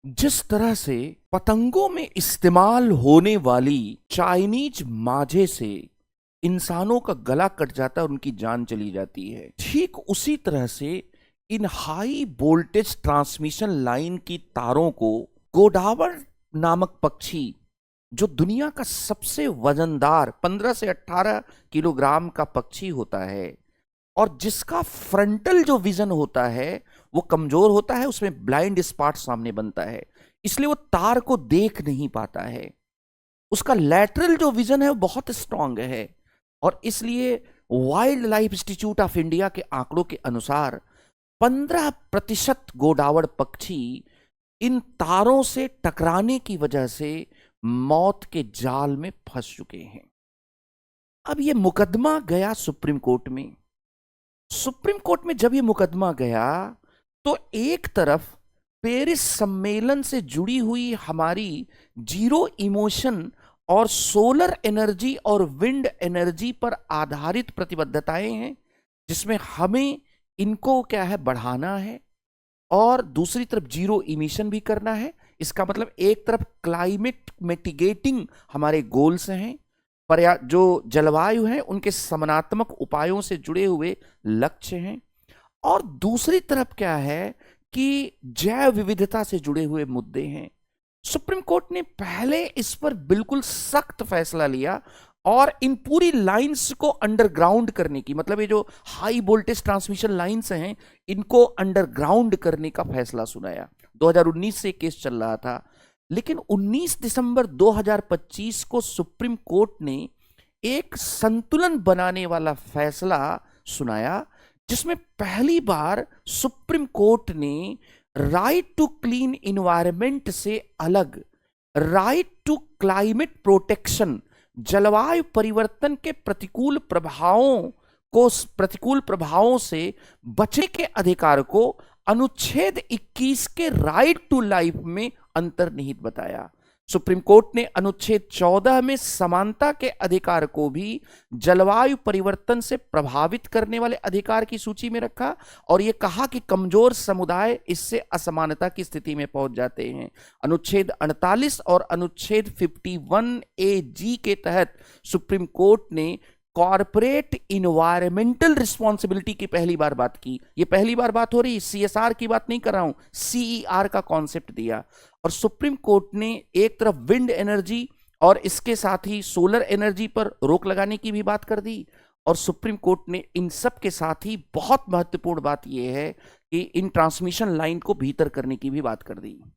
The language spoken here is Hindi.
जिस तरह से पतंगों में इस्तेमाल होने वाली चाइनीज माजे से इंसानों का गला कट जाता है और उनकी जान चली जाती है, ठीक उसी तरह से इन हाई वोल्टेज ट्रांसमिशन लाइन की तारों को गोडावड़ नामक पक्षी, जो दुनिया का सबसे वजनदार 15 से 18 किलोग्राम का पक्षी होता है और जिसका फ्रंटल जो विजन होता है वो कमजोर होता है, उसमें ब्लाइंड स्पॉट सामने बनता है, इसलिए वो तार को देख नहीं पाता है। उसका लैटरल जो विजन है वो बहुत स्ट्रांग है और इसलिए wild life institute of India के आंकड़ों के अनुसार 15% गोडावड़ पक्षी इन तारों से टकराने की वजह से मौत के जाल में फंस चुके हैं। अब ये मुकदमा गया सुप्रीम कोर्ट में। सुप्रीम कोर्ट में जब ये मुकदमा गया तो एक तरफ पेरिस सम्मेलन से जुड़ी हुई हमारी जीरो इमोशन और सोलर एनर्जी और विंड एनर्जी पर आधारित प्रतिबद्धताएं हैं, जिसमें हमें इनको क्या है बढ़ाना है और दूसरी तरफ जीरो इमिशन भी करना है। इसका मतलब एक तरफ क्लाइमेट मिटिगेटिंग हमारे गोल्स हैं, जो जलवायु है उनके समनात्मक उपायों से जुड़े हुए लक्ष्य हैं, और दूसरी तरफ क्या है कि जैव विविधता से जुड़े हुए मुद्दे हैं। सुप्रीम कोर्ट ने पहले इस पर बिल्कुल सख्त फैसला लिया और इन पूरी लाइंस को अंडरग्राउंड करने की, मतलब ये जो हाई वोल्टेज ट्रांसमिशन लाइंस हैं इनको अंडरग्राउंड करने का फैसला सुनाया। 2019 से केस चल रहा था, लेकिन 19 दिसंबर 2025 को सुप्रीम कोर्ट ने एक संतुलन बनाने वाला फैसला सुनाया, जिसमें पहली बार सुप्रीम कोर्ट ने राइट टू क्लीन इन्वायरमेंट से अलग राइट टू क्लाइमेट प्रोटेक्शन, जलवायु परिवर्तन के प्रतिकूल प्रभावों से बचने के अधिकार को अनुच्छेद 21 के राइट टू लाइफ में अंतर्निहित बताया। सुप्रीम कोर्ट ने अनुच्छेद 14 में समानता के अधिकार को भी जलवायु परिवर्तन से प्रभावित करने वाले अधिकार की सूची में रखा और यह कहा कि कमजोर समुदाय इससे असमानता की स्थिति में पहुंच जाते हैं। अनुच्छेद 48 और अनुच्छेद 51 ए जी के तहत सुप्रीम कोर्ट ने कॉर्पोरेट इन्वायरमेंटल रिस्पॉन्सिबिलिटी की पहली बार बात की। ये पहली बार बात हो रही है, सीएसआर की बात नहीं कर रहा हूं, सीईआर का कॉन्सेप्ट दिया। और सुप्रीम कोर्ट ने एक तरफ विंड एनर्जी और इसके साथ ही सोलर एनर्जी पर रोक लगाने की भी बात कर दी, और सुप्रीम कोर्ट ने इन सब के साथ ही बहुत महत्वपूर्ण बात यह है कि इन ट्रांसमिशन लाइन को भीतर करने की भी बात कर दी।